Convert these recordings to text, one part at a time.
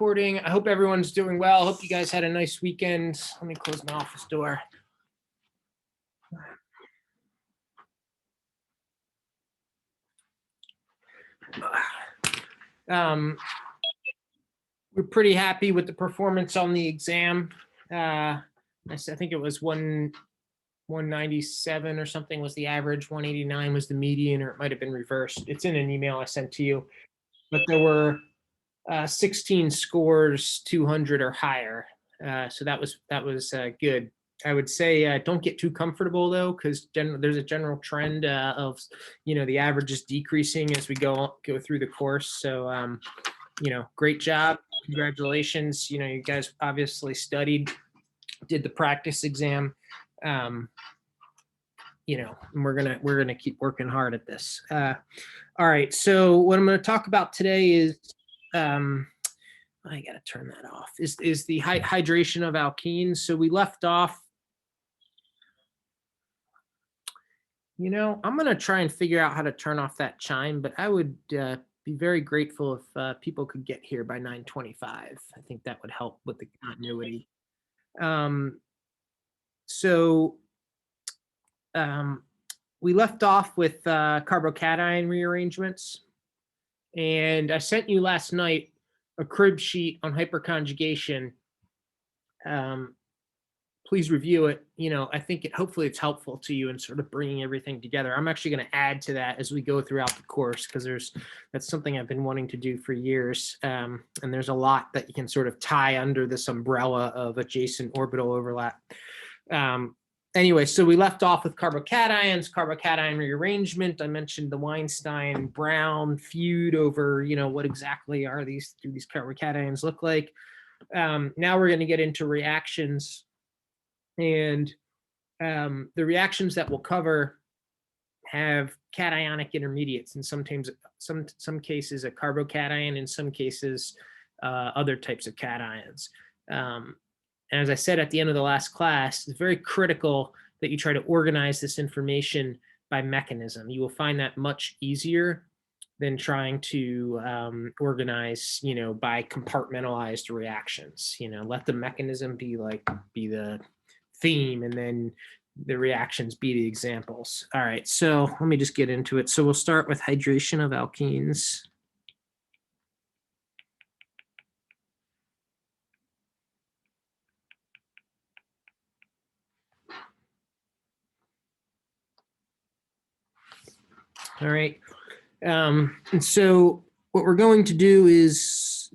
recording. I hope everyone's doing well. Hope you guys had a nice weekend. Let me close my office door. We're pretty happy with the performance on the exam. I think it was 197 or something was the average, 189 was the median, or it might have been reversed. It's in an email I sent to you. But there were 16 scores 200 or higher. So that was good. I would say don't get too comfortable though, because there's a general trend of the average is decreasing as we go through the course. So great job, congratulations. You guys obviously studied, did the practice exam. And we're gonna keep working hard at this. All right. So what I'm going to talk about today is I got to turn that off. Is the hydration of alkenes. So we left off. I'm going to try and figure out how to turn off that chime, but I would be very grateful if people could get here by 9:25. I think that would help with the continuity. We left off with carbocation rearrangements, and I sent you last night a crib sheet on hyperconjugation. Please review it. I think hopefully it's helpful to you in sort of bringing everything together. I'm actually going to add to that as we go throughout the course, because that's something I've been wanting to do for years. And there's a lot that you can sort of tie under this umbrella of adjacent orbital overlap. Anyway, so we left off with carbocations, carbocation rearrangement. I mentioned the Weinstein-Brown feud over, what exactly do these carbocations look like? Now we're going to get into reactions. And the reactions that we'll cover have cationic intermediates, and sometimes some cases a carbocation, in some cases other types of cations. And as I said at the end of the last class, it's very critical that you try to organize this information by mechanism. You will find that much easier than trying to organize, by compartmentalized reactions. Let the mechanism be the theme, and then the reactions be the examples. All right, so let me just get into it. So we'll start with hydration of alkenes. All right, and so what we're going to do is,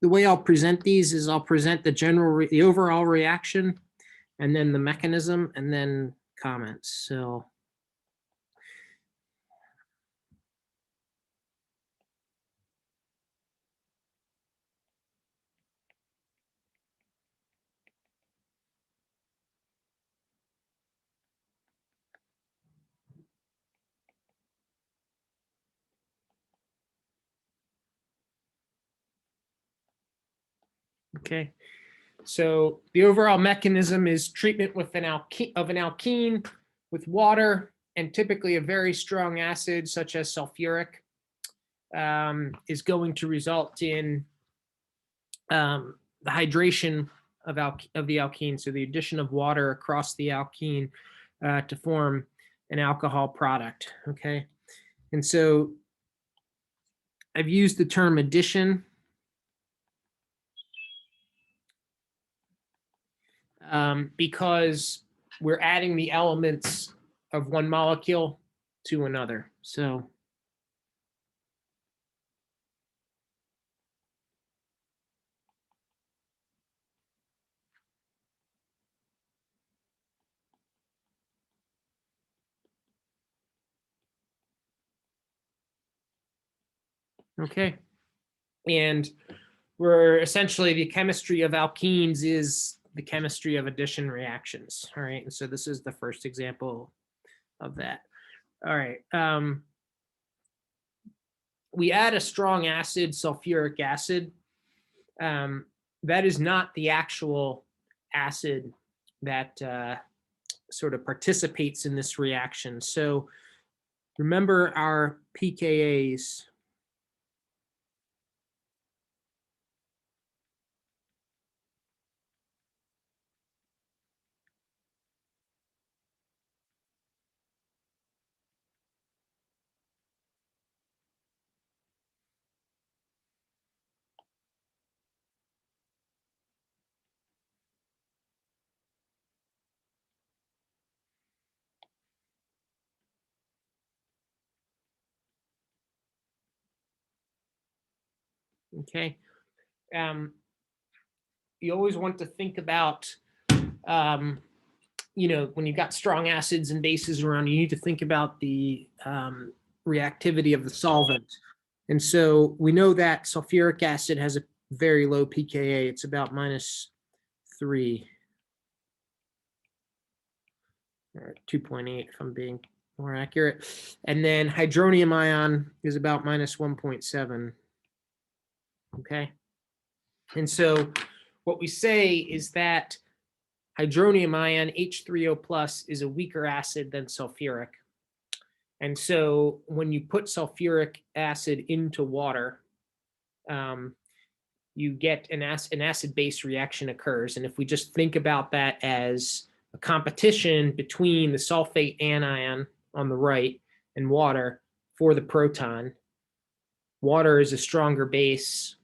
the way I'll present these is I'll present the overall reaction, and then the mechanism, and then comments. So okay. So the overall mechanism is treatment with an alkene with water, and typically a very strong acid such as sulfuric is going to result in the hydration of the alkene. So the addition of water across the alkene to form an alcohol product. Okay, and so I've used the term addition because we're adding the elements of one molecule to another. So okay, and we're essentially, the chemistry of alkenes is the chemistry of addition reactions. All right, and so this is the first example of that. All right, we add a strong acid, sulfuric acid. That is not the actual acid that sort of participates in this reaction. So remember our pKa's. Okay. You always want to think about, you know, when you've got strong acids and bases around, you need to think about the reactivity of the solvent. And so we know that sulfuric acid has a very low pKa. It's about -3 or 2.8 if I'm being more accurate. And then hydronium ion is about -1.7. Okay. And so what we say is that hydronium ion, H3O plus, is a weaker acid than sulfuric. And so when you put sulfuric acid into water, you get an acid-base reaction occurs. And if we just think about that as a competition between the sulfate anion on the right and water for the proton, water is a stronger base.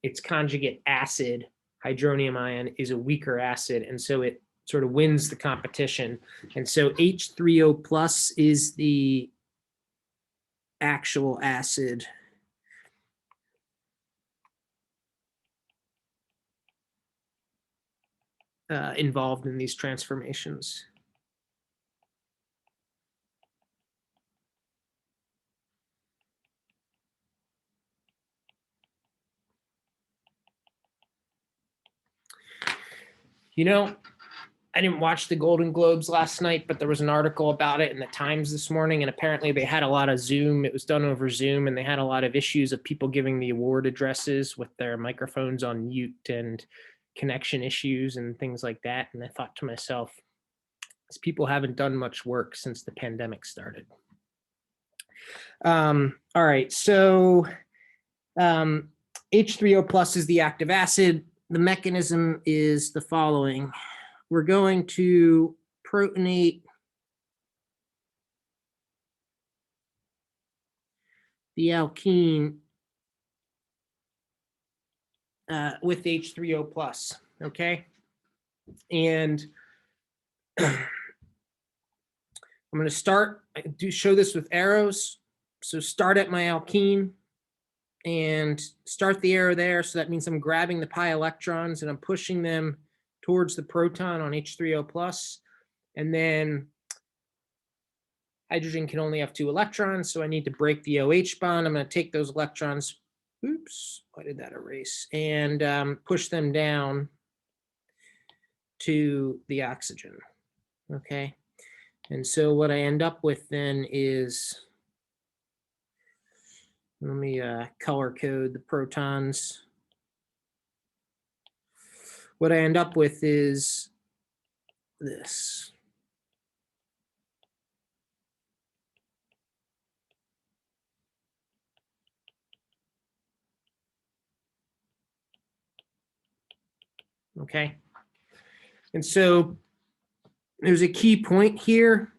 Its conjugate acid, hydronium ion, is a weaker acid. And so it sort of wins the competition. And so H3O plus is the actual acid involved in these transformations. You know, I didn't watch the Golden Globes last night, but there was an article about it in the Times this morning, and apparently they had a lot of Zoom. It was done over Zoom, and they had a lot of issues of people giving the award addresses with their microphones on mute and connection issues and things like that. And I thought to myself, these people haven't done much work since the pandemic started. All right, so H3O plus is the active acid. The mechanism is the following. We're going to protonate the alkene with H3O plus, okay? And I'm going to start, I do show this with arrows. So start at my alkene and start the arrow there. So that means I'm grabbing the pi electrons and I'm pushing them towards the proton on H3O plus. And then hydrogen can only have 2 electrons, so I need to break the OH bond. I'm going to take those electrons, oops, why did that erase? And push them down to the oxygen, okay? And so what I end up with then is, let me color code the protons. What I end up with is this. Okay. And so there's a key point here,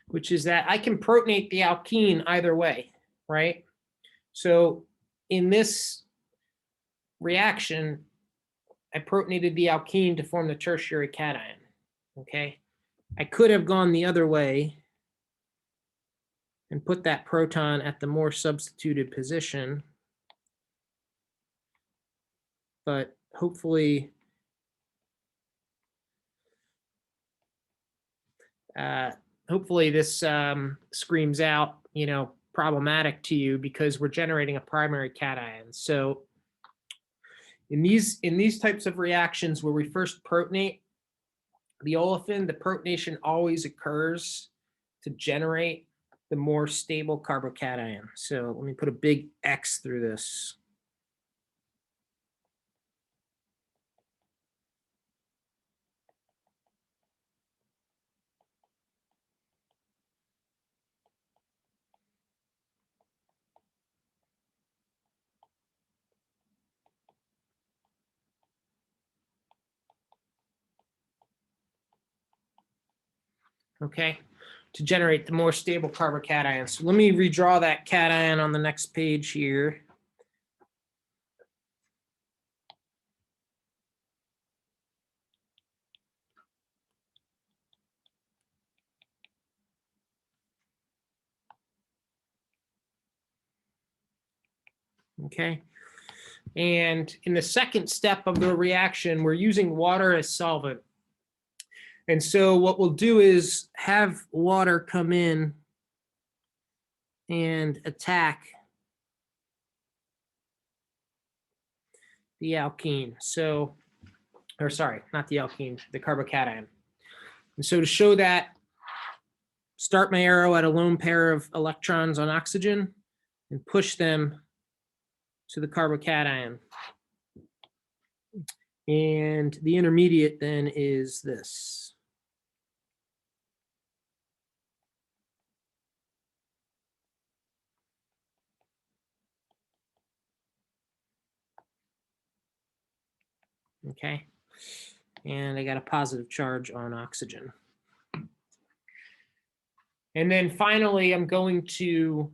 which is that I can protonate the alkene either way, right? So in this reaction, I protonated the alkene to form the tertiary cation, okay? I could have gone the other way and put that proton at the more substituted position, but hopefully this screams out, you know, problematic to you because we're generating a primary cation. So in these types of reactions where we first protonate the olefin, the protonation always occurs to generate the more stable carbocation. So let me put a big X through this. Okay, to generate the more stable carbocation. So let me redraw that cation on the next page here. Okay, And in the second step of the reaction, we're using water as solvent. And so what we'll do is have water come in and attack the alkene. So, or sorry, not the alkene, the carbocation. And so to show that, start my arrow at a lone pair of electrons on oxygen and push them to the carbocation. And the intermediate then is this. Okay. And I got a positive charge on oxygen. And then finally, I'm going to,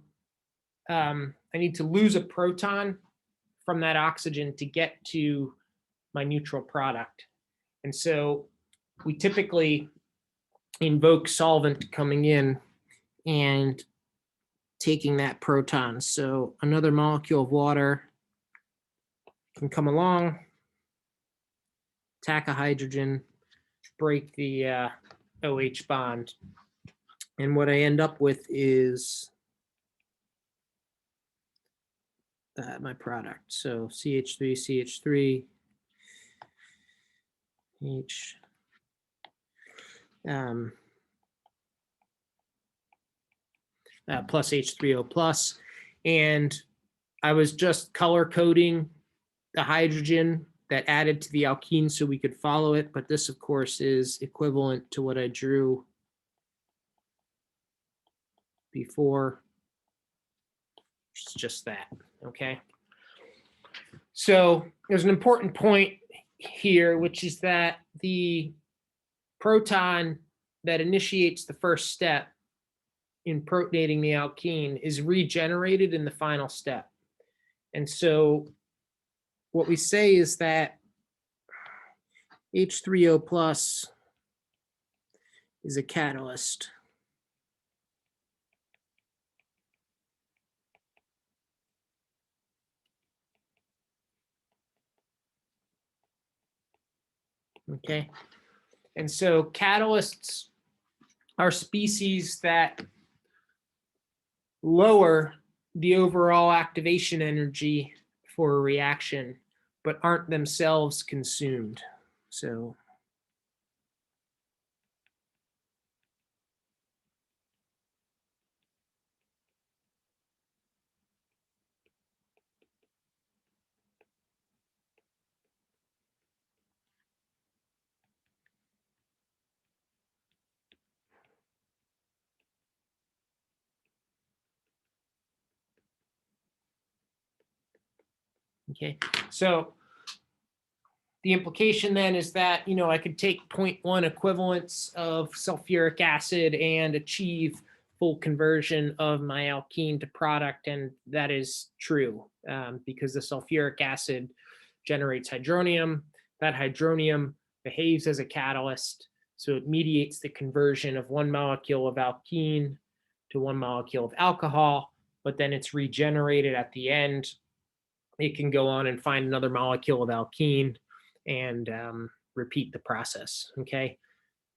I need to lose a proton from that oxygen to get to my neutral product. And so we typically invoke solvent coming in and taking that proton. So another molecule of water can come along, attack a hydrogen, break the OH bond. And what I end up with is my product. So CH3, CH3, H, plus H3O plus. And I was just color coding the hydrogen that added to the alkene so we could follow it. But this, of course, is equivalent to what I drew before. It's just that, okay? So there's an important point here, which is that the proton that initiates the first step in protonating the alkene is regenerated in the final step. And so what we say is that H3O plus is a catalyst. Okay. And so catalysts are species that lower the overall activation energy for a reaction, but aren't themselves consumed. So okay, so the implication then is that, I could take 0.1 equivalents of sulfuric acid and achieve full conversion of my alkene to product. And that is true because the sulfuric acid generates hydronium. That hydronium behaves as a catalyst. So it mediates the conversion of one molecule of alkene to one molecule of alcohol, but then it's regenerated at the end. It can go on and find another molecule of alkene and repeat the process, okay?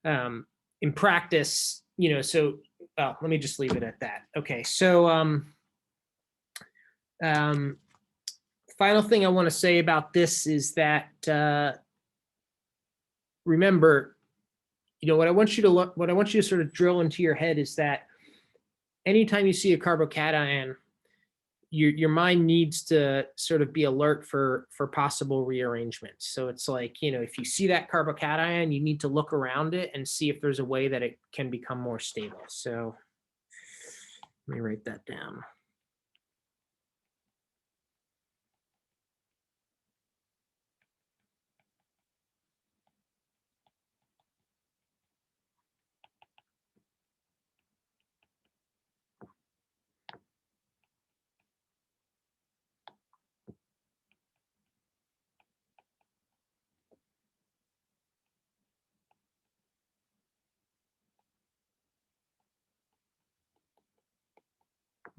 In practice, so let me just leave it at that. Okay, so final thing I want to say about this is that remember, what I want you to sort of drill into your head is that anytime you see a carbocation, your mind needs to sort of be alert for possible rearrangements. So it's like, if you see that carbocation, you need to look around it and see if there's a way that it can become more stable. So let me write that down.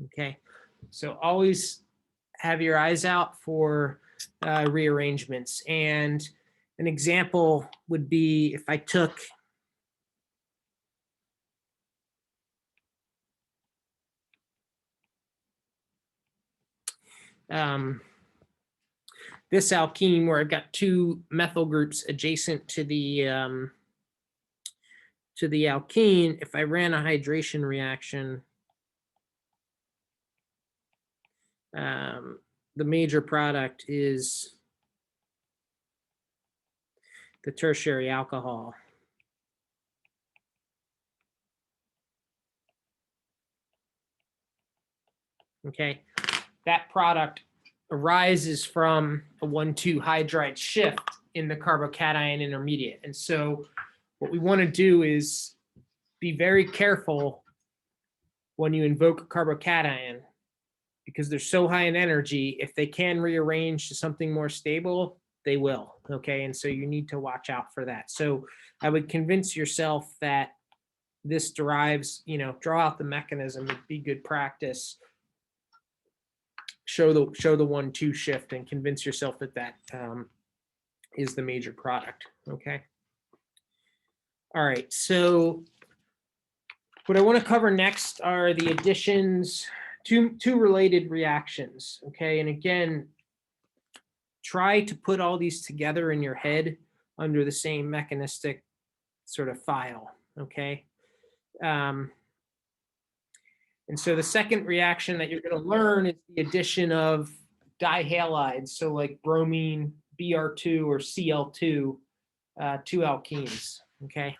Okay, so always have your eyes out for rearrangements. And an example would be if I took this alkene where I've got two methyl groups adjacent to the alkene. If I ran a hydration reaction, the major product is the tertiary alcohol. Okay, that product arises from a 1,2 hydride shift in the carbocation intermediate. And so what we want to do is be very careful when you invoke a carbocation, because they're so high in energy. If they can rearrange to something more stable, they will. Okay, and so you need to watch out for that. So I would convince yourself that this derives, draw out the mechanism. It'd be good practice. Show the 1,2 shift and convince yourself that that is the major product. Okay. All right. So what I want to cover next are the additions, two related reactions. Okay. And again, try to put all these together in your head under the same mechanistic sort of file. Okay. And so the second reaction that you're going to learn is the addition of dihalides. So like bromine, Br2 or Cl2, two alkenes. Okay.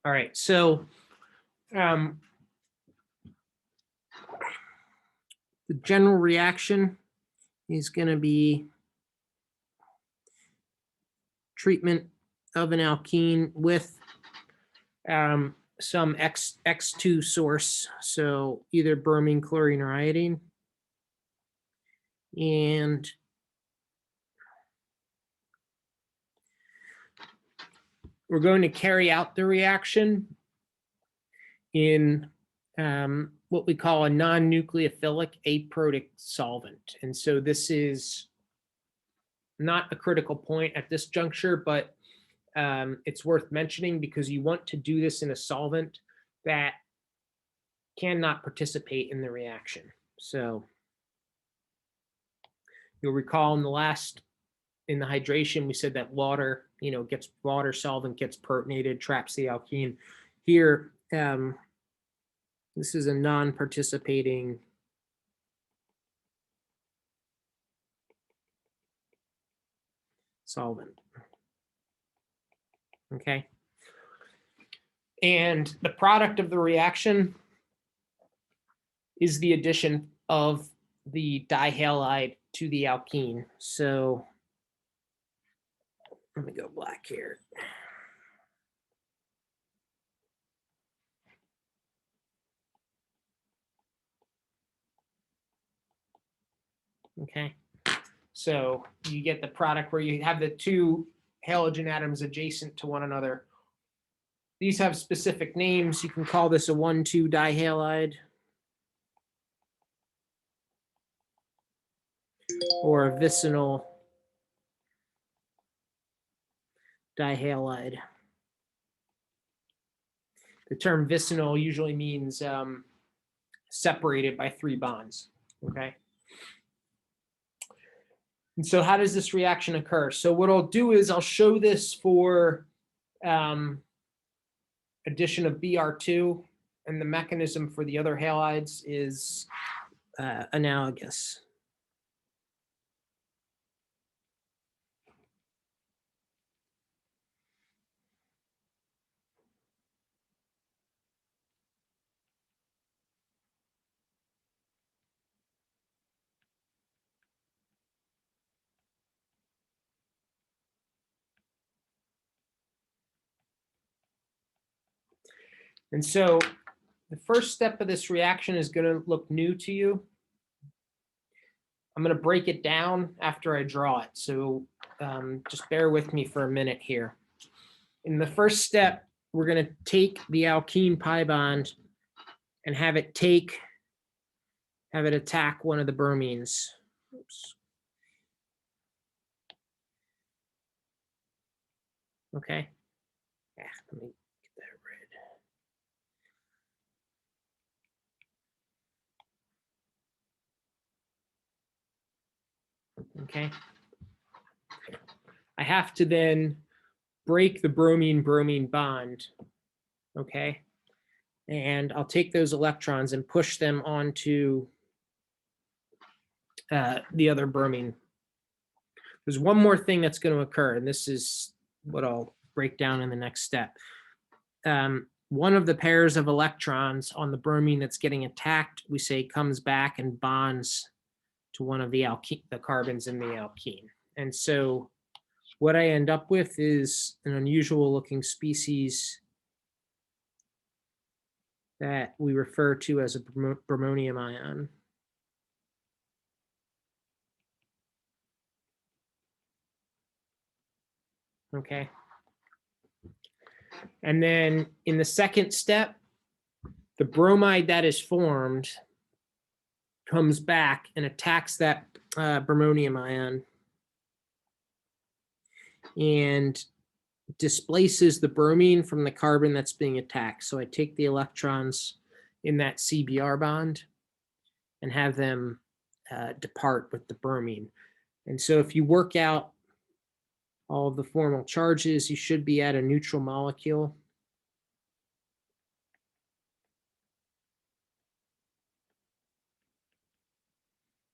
All right. So the general reaction is going to be treatment of an alkene with some X2 source, so either bromine, chlorine, or iodine. And we're going to carry out the reaction in what we call a non-nucleophilic aprotic solvent. And so this is not a critical point at this juncture, but it's worth mentioning because you want to do this in a solvent that cannot participate in the reaction. So you'll recall in the hydration, we said that water solvent gets protonated, traps the alkene. Here, this is a non-participating solvent. Okay. And the product of the reaction is the addition of the dihalide to the alkene. So let me go black here. Okay. So you get the product where you have the two halogen atoms adjacent to one another. These have specific names. You can call this a 1,2 dihalide or a vicinal dihalide. The term vicinal usually means separated by 3 bonds. Okay. And so how does this reaction occur? So what I'll do is I'll show this for addition of Br2, and the mechanism for the other halides is analogous. And so The first step of this reaction is going to look new to you. I'm going to break it down after I draw it. So just bear with me for a minute here. In the first step, we're going to take the alkene pi bond and have it attack one of the bromines. Oops. Okay. Yeah, let me get that red. Okay. I have to then break the bromine-bromine bond. Okay. And I'll take those electrons and push them onto the other bromine. There's one more thing that's going to occur, and this is what I'll break down in the next step. One of the pairs of electrons on the bromine that's getting attacked, we say, comes back and bonds to one of the carbons in the alkene. And so what I end up with is an unusual looking species that we refer to as a bromonium ion. Okay. And then in the second step, the bromide that is formed comes back and attacks that bromonium ion and displaces the bromine from the carbon that's being attacked. So I take the electrons in that CBr bond and have them depart with the bromine. And so if you work out all of the formal charges, you should be at a neutral molecule.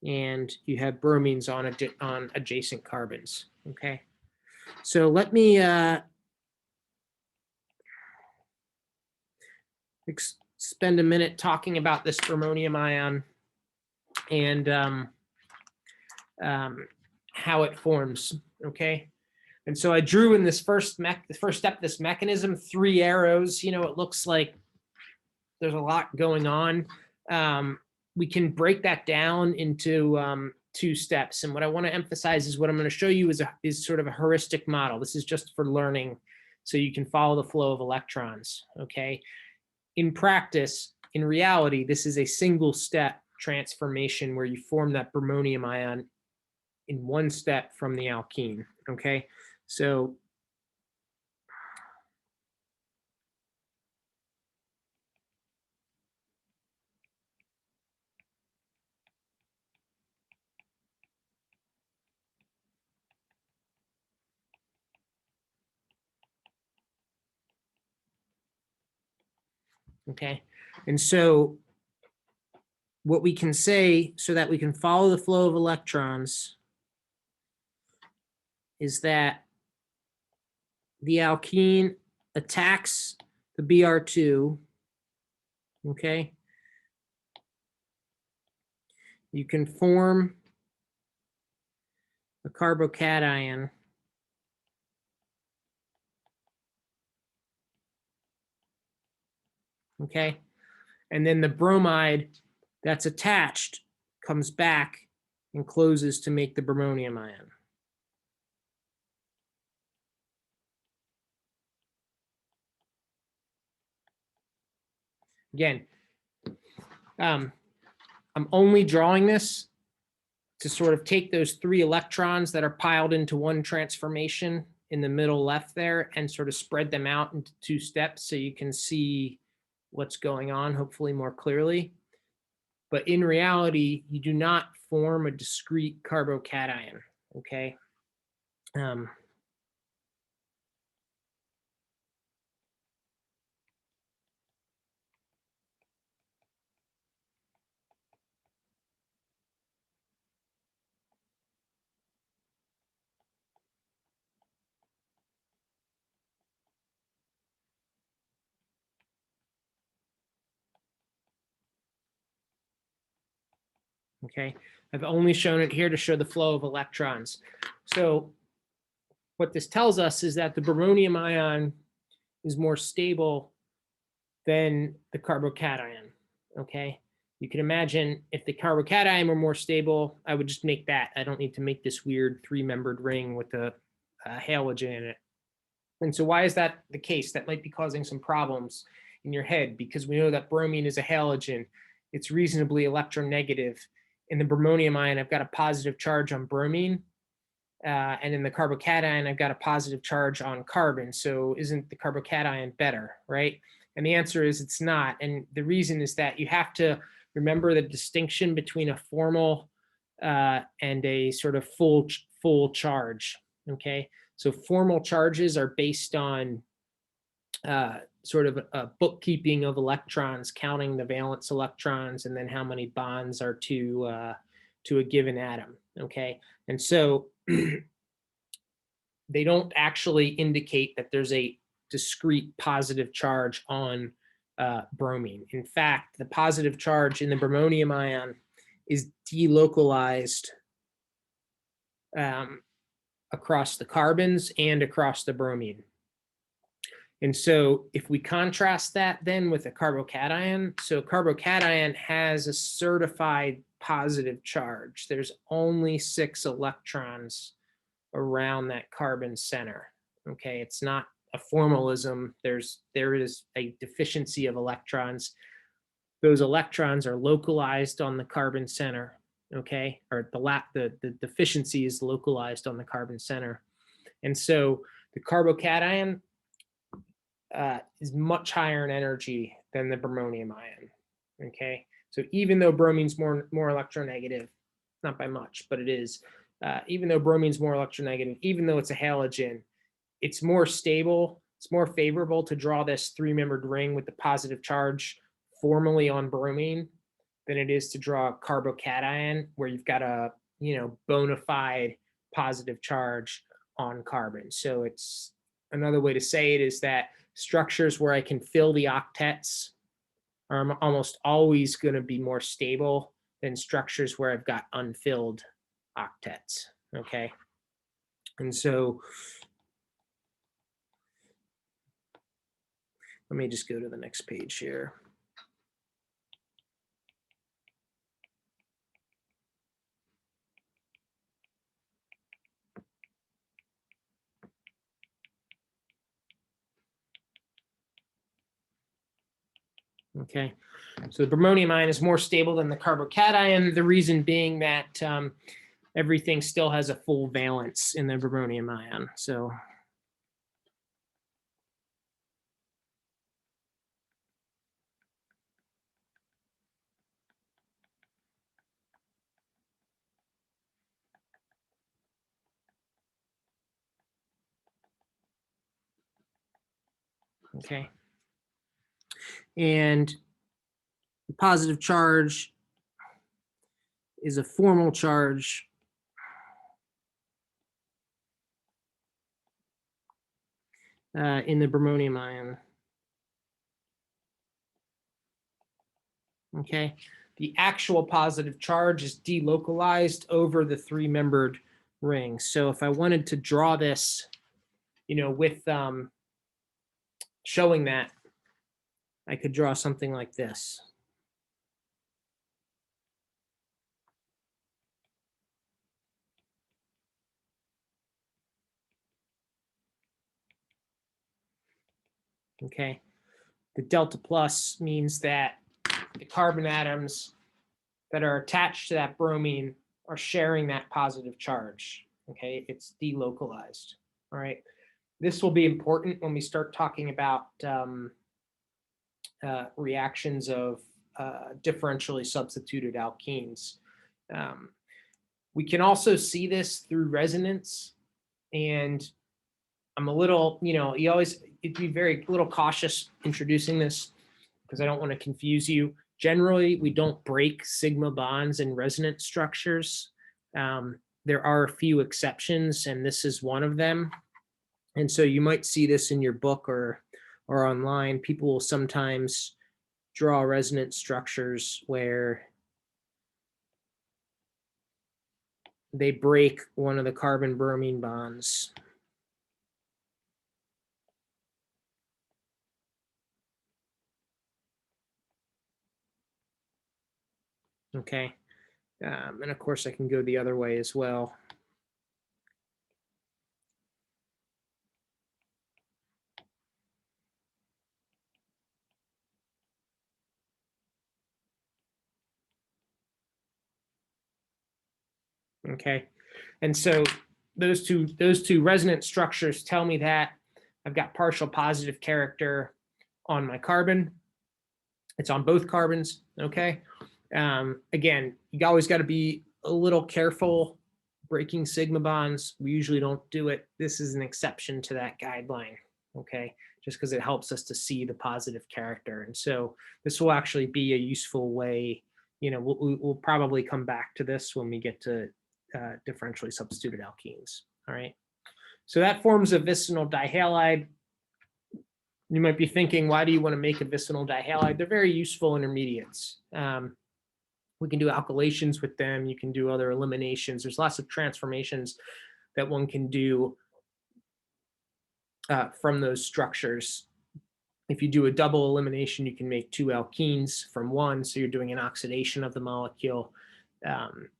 And you have bromines on adjacent carbons. Okay. So let me spend a minute talking about this bromonium ion and how it forms. Okay. And so I drew in this the first step, this mechanism, 3 arrows. You know, it looks like there's a lot going on. We can break that down into 2 steps. And what I want to emphasize is what I'm going to show you is sort of a heuristic model. This is just for learning so you can follow the flow of electrons. Okay. In practice, in reality, this is a single step transformation where you form that bromonium ion in 1 step from the alkene. Okay. So okay. And so what we can say so that we can follow the flow of electrons is that the alkene attacks the Br2, okay? You can form a carbocation, okay? And then the bromide that's attached comes back and closes to make the bromonium ion. Again, I'm only drawing this to sort of take those 3 electrons that are piled into 1 transformation in the middle left there and sort of spread them out into 2 steps so you can see what's going on, hopefully more clearly. But in reality, you do not form a discrete carbocation, okay? Okay, I've only shown it here to show the flow of electrons. So what this tells us is that the bromonium ion is more stable than the carbocation, okay? You can imagine if the carbocation were more stable, I would just make that. I don't need to make this weird three-membered ring with a halogen in it. And so why is that the case? That might be causing some problems in your head because we know that bromine is a halogen. It's reasonably electronegative. In the bromonium ion, I've got a positive charge on bromine. And in the carbocation, I've got a positive charge on carbon. So isn't the carbocation better, right? And the answer is it's not. And the reason is that you have to remember the distinction between a formal and a sort of full charge, okay? So formal charges are based on sort of a bookkeeping of electrons, counting the valence electrons, and then how many bonds are to a given atom, okay? And so they don't actually indicate that there's a discrete positive charge on bromine. In fact, the positive charge in the bromonium ion is delocalized across the carbons and across the bromine. And so if we contrast that then with a carbocation, so carbocation has a certified positive charge. There's only 6 electrons around that carbon center. Okay, it's not a formalism. There is a deficiency of electrons. Those electrons are localized on the carbon center. Okay, or the deficiency is localized on the carbon center. And so the carbocation is much higher in energy than the bromonium ion. Okay, so even though bromine's more electronegative, not by much, but it is. Even though bromine's more electronegative, even though it's a halogen, it's more stable. It's more favorable to draw this three-membered ring with the positive charge formally on bromine than it is to draw a carbocation where you've got a bona fide positive charge on carbon. So it's another way to say it is that structures where I can fill the octets are almost always going to be more stable than structures where I've got unfilled octets. Okay, and so let me just go to the next page here. Okay, so the bromonium ion is more stable than the carbocation. The reason being that everything still has a full valence in the bromonium ion. So okay, and the positive charge is a formal charge in the bromonium ion. Okay, the actual positive charge is delocalized over the three-membered ring. So if I wanted to draw this, with showing that, I could draw something like this. Okay, the delta plus means that the carbon atoms that are attached to that bromine are sharing that positive charge. Okay, it's delocalized. All right, this will be important when we start talking about reactions of differentially substituted alkenes. We can also see this through resonance, and I'm a little, you always be very little cautious introducing this because I don't want to confuse you. Generally, we don't break sigma bonds in resonance structures. There are a few exceptions, and this is one of them. And so you might see this in your book or online. People will sometimes draw resonance structures where they break one of the carbon bromine bonds. Okay. And of course I can go the other way as well. Okay. And so those two resonance structures tell me that I've got partial positive character on my carbon. It's on both carbons. Okay. Again, you always got to be a little careful breaking sigma bonds. We usually don't do it. This is an exception to that guideline. Okay. Just because it helps us to see the positive character. And so this will actually be a useful way. You know, we'll probably come back to this when we get to differentially substituted alkenes. All right. So that forms a vicinal dihalide. You might be thinking, why do you want to make a vicinal dihalide? They're very useful intermediates. We can do alkylations with them. You can do other eliminations. There's lots of transformations that one can do from those structures. If you do a double elimination, you can make 2 alkenes from 1. So you're doing an oxidation of the molecule.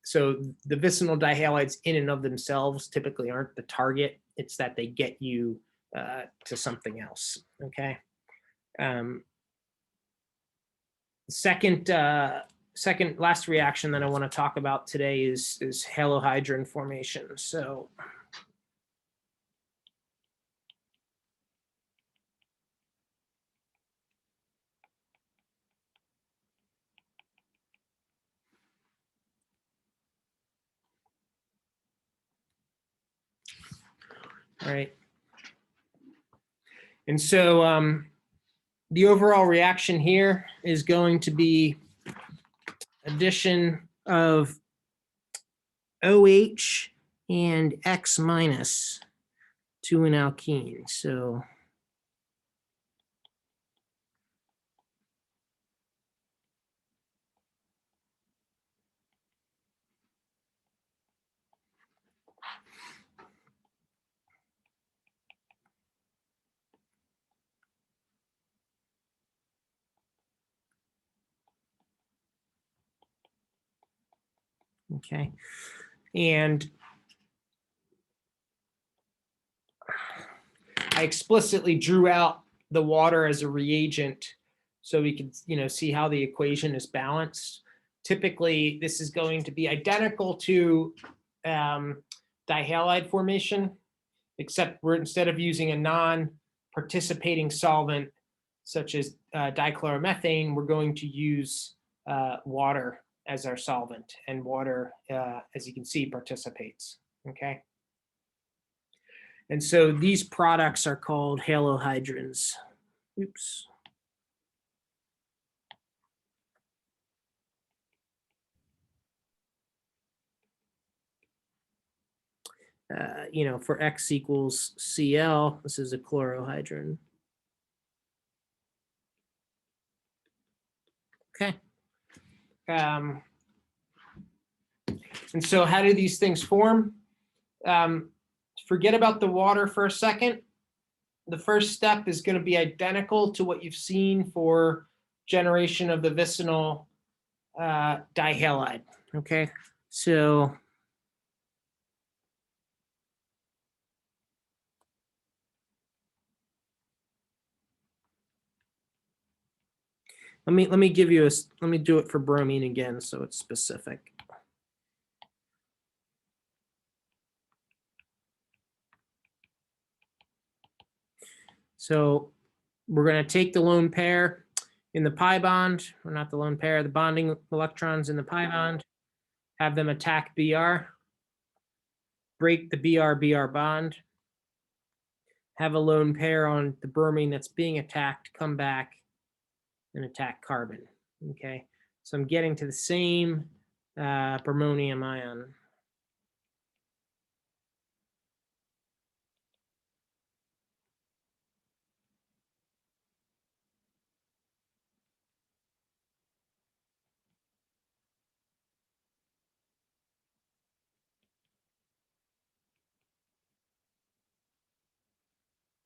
So the vicinal dihalides in and of themselves typically aren't the target. It's that they get you to something else. Okay. Second last reaction that I want to talk about today is halohydrin formation. So all right. And so the overall reaction here is going to be addition of OH and X minus to an alkene. So okay. And I explicitly drew out the water as a reagent so we can, see how the equation is balanced. Typically, this is going to be identical to dihalide formation, except we're, instead of using a non-participating solvent such as dichloromethane, we're going to use water as our solvent, and water, as you can see, participates. Okay. And so these products are called halohydrins. Oops. For X equals Cl, this is a chlorohydrin. Okay. And so how do these things form? Forget about the water for a second. The first step is going to be identical to what you've seen for generation of the vicinal dihalide. Okay, so let me give you let me do it for bromine again so it's specific. So we're going to take the lone pair in the pi bond, or not the lone pair, the bonding electrons in the pi bond, have them attack Br, break the Br-Br bond, have a lone pair on the bromine that's being attacked, come back and attack carbon. Okay, so I'm getting to the same bromonium ion.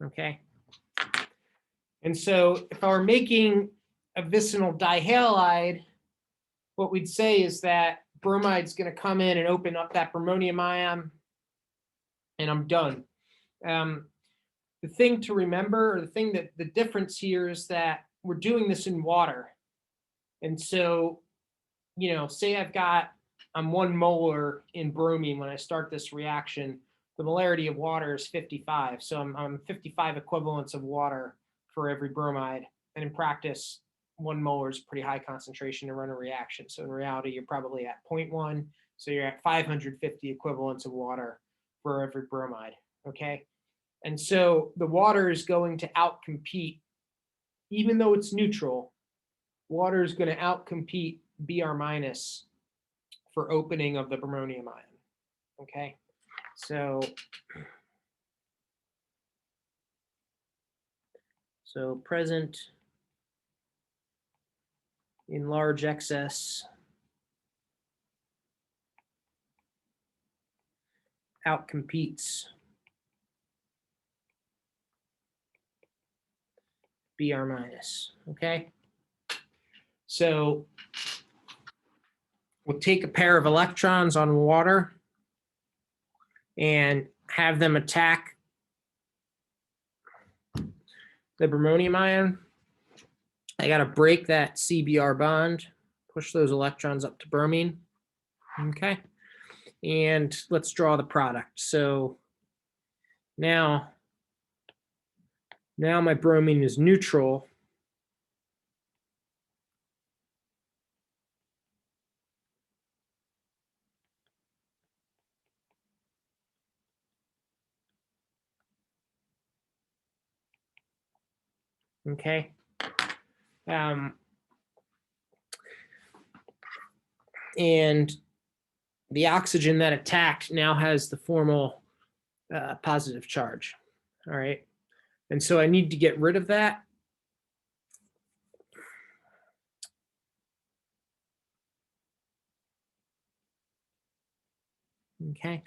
Okay. And so if I were making a vicinal dihalide, what we'd say is that bromide's going to come in and open up that bromonium ion, and I'm done. The thing to remember, or the thing that the difference here is that we're doing this in water. And so, you know, say I'm 1 molar in bromine when I start this reaction. The molarity of water is 55. So I'm 55 equivalents of water for every bromide. And in practice, 1 molar is a pretty high concentration to run a reaction. So in reality, you're probably at 0.1. So you're at 550 equivalents of water for every bromide. Okay. And so the water is going to outcompete, even though it's neutral, water is going to outcompete Br minus for opening of the bromonium ion. Okay, so present in large excess outcompetes Br minus. Okay, so we'll take a pair of electrons on water and have them attack the bromonium ion. I got to break that CBr bond, push those electrons up to bromine. Okay, and let's draw the product. So now my bromine is neutral. Okay. And the oxygen that attacked now has the formal positive charge. All right. And so I need to get rid of that. Okay.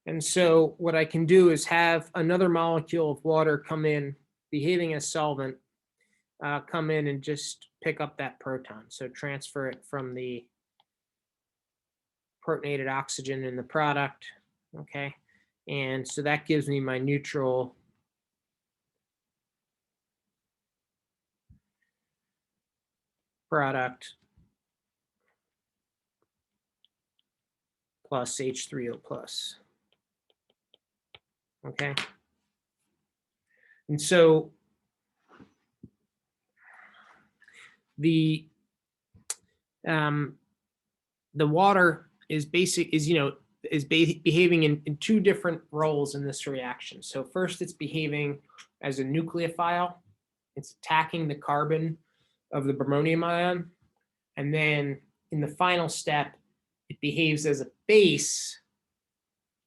And so what I can do is have another molecule of water come in, behaving as solvent, come in and just pick up that proton. So transfer it from the protonated oxygen in the product. Okay. And so that gives me my neutral product plus H3O plus. Okay. And so the water is behaving in 2 different roles in this reaction. So first, it's behaving as a nucleophile. It's attacking the carbon of the bromonium ion. And then in the final step, it behaves as a base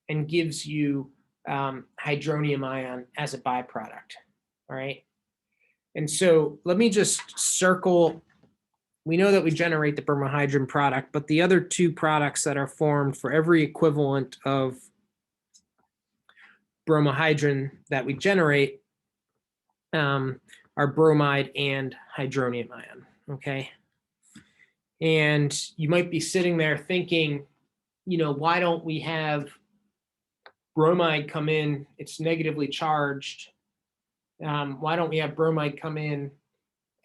and gives you hydronium ion as a byproduct. All right. And so let me just circle. We know that we generate the bromohydrin product, but the other 2 products that are formed for every equivalent of bromohydrin that we generate are bromide and hydronium ion. Okay. And you might be sitting there thinking, you know, why don't we have bromide come in? It's negatively charged. Why don't we have bromide come in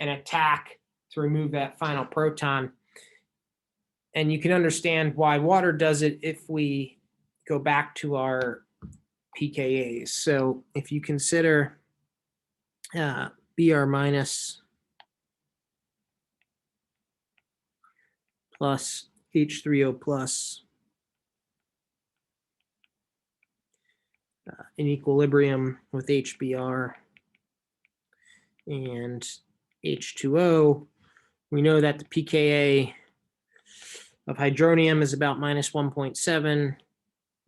and attack to remove that final proton? And you can understand why water does it if we go back to our pKa's. So if you consider Br minus plus H3O plus in equilibrium with HBr and H2O, we know that the pKa of hydronium is about minus 1.7.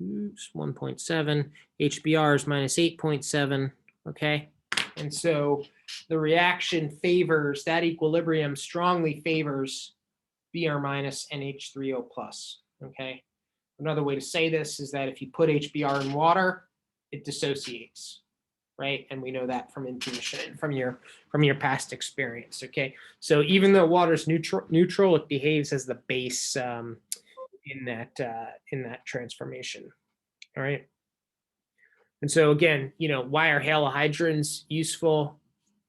1.7. HBr is minus 8.7. Okay. And so the reaction favors, that equilibrium strongly favors Br minus and H3O plus. Okay. Another way to say this is that if you put HBr in water, it dissociates, right? And we know that from intuition and from your past experience. Okay, so even though water's neutral, it behaves as the base in that transformation. All right. And so again, why are halohydrins useful?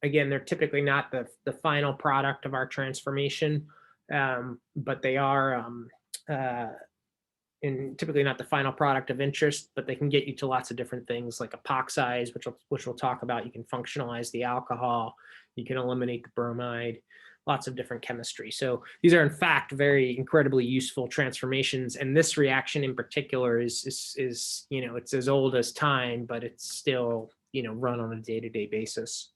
Again, they're typically not the final product of our transformation, but they are and typically not the final product of interest, but they can get you to lots of different things like epoxides, which we'll talk about. You can functionalize the alcohol, you can eliminate the bromide, lots of different chemistry. So these are in fact very incredibly useful transformations. And this reaction in particular is it's as old as time, but it's still, run on a day-to-day basis.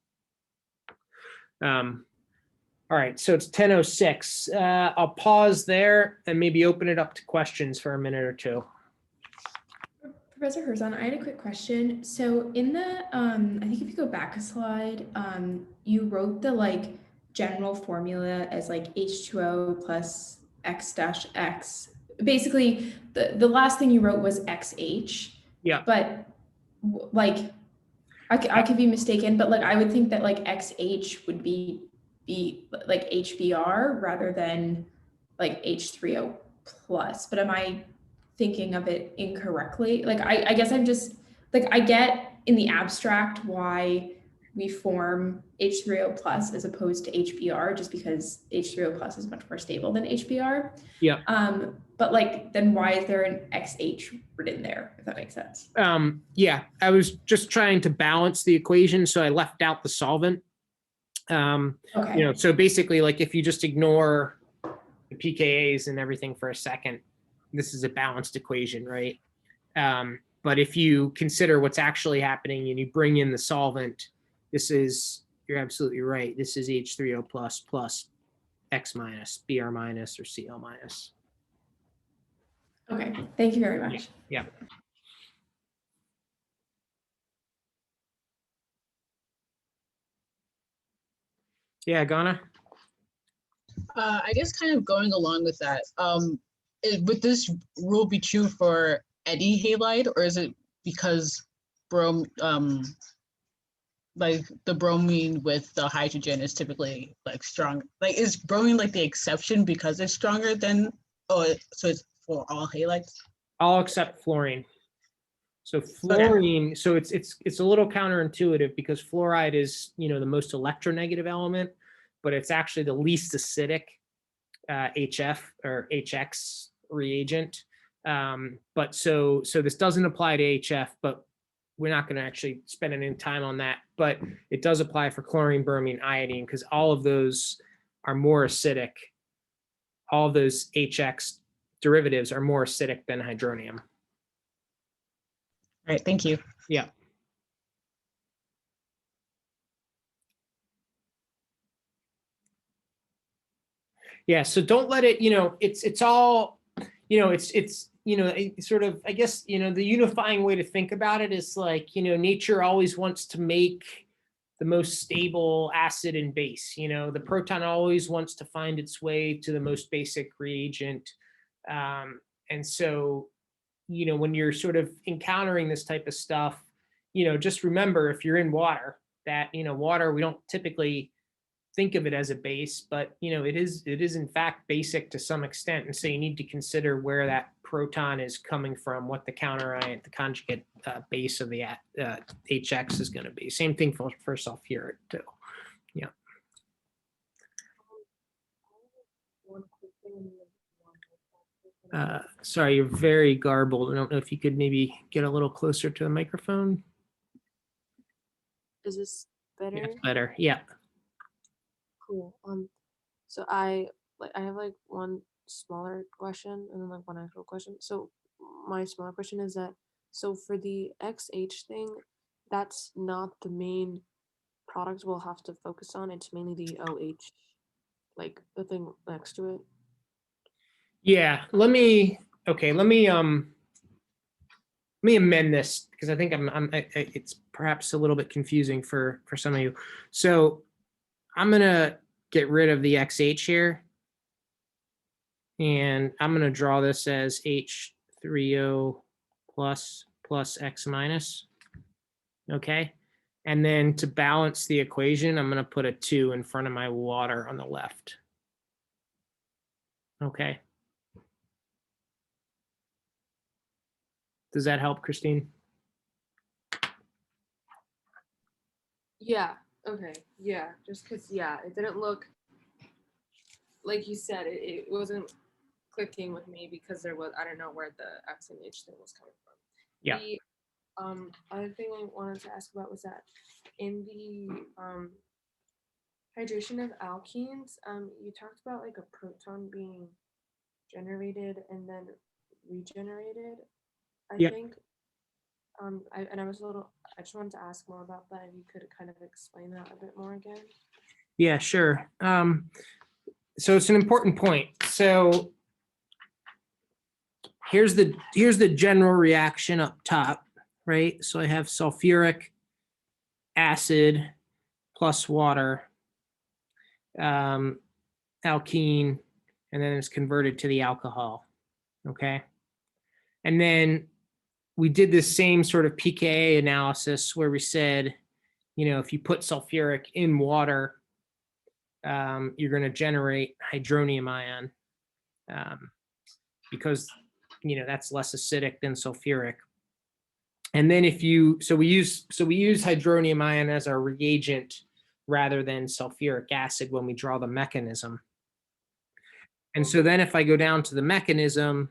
All right, so it's 10:06. I'll pause there and maybe open it up to questions for a minute or two. Professor Herzon, I had a quick question. So in the, I think if you go back a slide, you wrote the general formula as H2O plus X dash X. Basically, the last thing you wrote was XH. Yeah. But I could be mistaken, but I would think that XH would be HBr rather than H3O plus. But am I thinking of it incorrectly? I guess I'm just I get in the abstract why we form H3O plus as opposed to HBr, just because H3O plus is much more stable than HBr. Yeah. But then why is there an XH written there, if that makes sense? Yeah, I was just trying to balance the equation, so I left out the solvent. Okay. So basically, if you just ignore the pKa's and everything for a second, this is a balanced equation, right? But if you consider what's actually happening and you bring in the solvent, you're absolutely right. This is H3O plus X minus, Br minus, or Cl minus. Okay, thank you very much. Yeah. Yeah, Ghana? I guess kind of going along with that, would this rule be true for any halide, or is it because the bromine with the hydrogen is typically strong? Is bromine the exception because it's stronger than, so it's for all halides? All except fluorine. So fluorine, so it's a little counterintuitive because fluoride is, the most electronegative element, but it's actually the least acidic HF or HX reagent. But so this doesn't apply to HF, but we're not going to actually spend any time on that. But it does apply for chlorine, bromine, iodine, because all of those are more acidic. All of those HX derivatives are more acidic than hydronium. All right, thank you. Yeah. Yeah, so don't let it, it's all, it's sort of, I guess, the unifying way to think about it is nature always wants to make the most stable acid and base. The proton always wants to find its way to the most basic reagent. And so, when you're sort of encountering this type of stuff, just remember, if you're in water, that, water, we don't typically think of it as a base, but it is in fact basic to some extent. And so you need to consider where that proton is coming from, what the counterion, the conjugate base of the HX is going to be. Same thing for sulfuric too. Yeah. Sorry, you're very garbled. I don't know if you could maybe get a little closer to the microphone. Is this better? Yeah, it's better. Yeah. Cool. So I have one smaller question and then one actual question. So my smaller question is that, so for the XH thing, that's not the main product we'll have to focus on. It's mainly the OH, the thing next to it. Yeah, let me amend this because I think it's perhaps a little bit confusing for some of you. So I'm gonna get rid of the XH here, and I'm gonna draw this as H3O plus X minus. Okay, And then to balance the equation, I'm going to put a 2 in front of my water on the left. Okay. Does that help, Christine? Yeah. Okay. Yeah. Just because, yeah, it didn't look, like you said, it wasn't clicking with me because there was, I don't know where the X and H thing was coming from. Yeah. The other thing I wanted to ask about was that in the hydration of alkenes, you talked about like a proton being generated and then regenerated, I Yeah. think. I just wanted to ask more about that. If you could kind of explain that a bit more again. Yeah, sure. So it's an important point. So here's the general reaction up top, right? So I have sulfuric acid plus water, alkene, and then it's converted to the alcohol. Okay. And then we did this same sort of pKa analysis where we said, if you put sulfuric in water, you're going to generate hydronium ion because, that's less acidic than sulfuric. And then we use hydronium ion as our reagent rather than sulfuric acid when we draw the mechanism. And so then if I go down to the mechanism,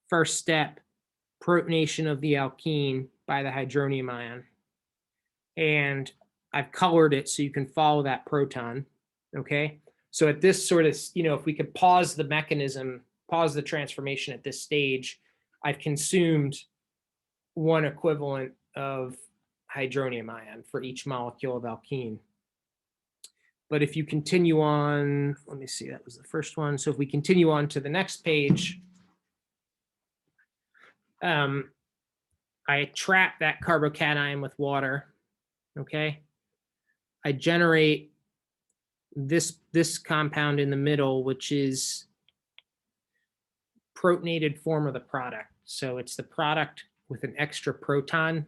first step, protonation of the alkene by the hydronium ion. And I've colored it so you can follow that proton, okay? So at this sort of, if we could pause the mechanism, pause the transformation at this stage, I've consumed one equivalent of hydronium ion for each molecule of alkene. But if you continue on, let me see, that was the first one. So if we continue on to the next page, I trap that carbocation with water, okay? I generate this compound in the middle, which is protonated form of the product. So it's the product with an extra proton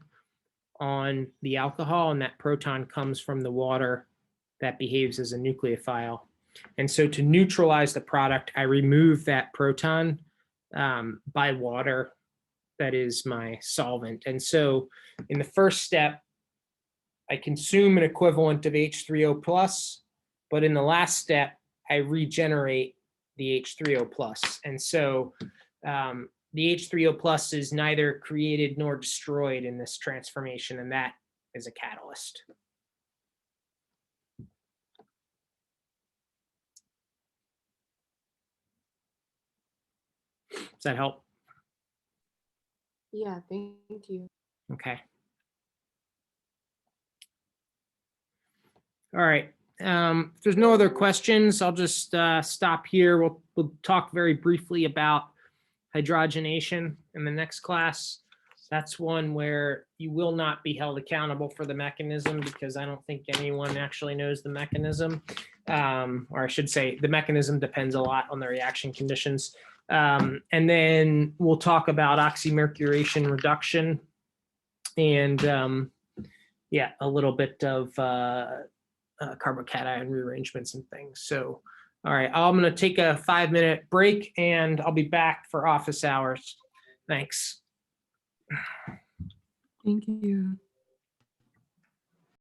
on the alcohol, and that proton comes from the water that behaves as a nucleophile. And so to neutralize the product, I remove that proton by water that is my solvent. And so in the first step, I consume an equivalent of H3O plus, but in the last step, I regenerate the H3O plus. And so the H3O plus is neither created nor destroyed in this transformation, and that is a catalyst. Does that help? Yeah, thank you. Okay. All right. If there's no other questions, I'll just stop here. We'll talk very briefly about hydrogenation in the next class. That's one where you will not be held accountable for the mechanism because I don't think anyone actually knows the mechanism. Or I should say the mechanism depends a lot on the reaction conditions. And then we'll talk about oxymercuration reduction and yeah, a little bit of carbocation rearrangements and things. So, all right, I'm going to take a 5-minute break and I'll be back for office hours. Thanks. Thank you.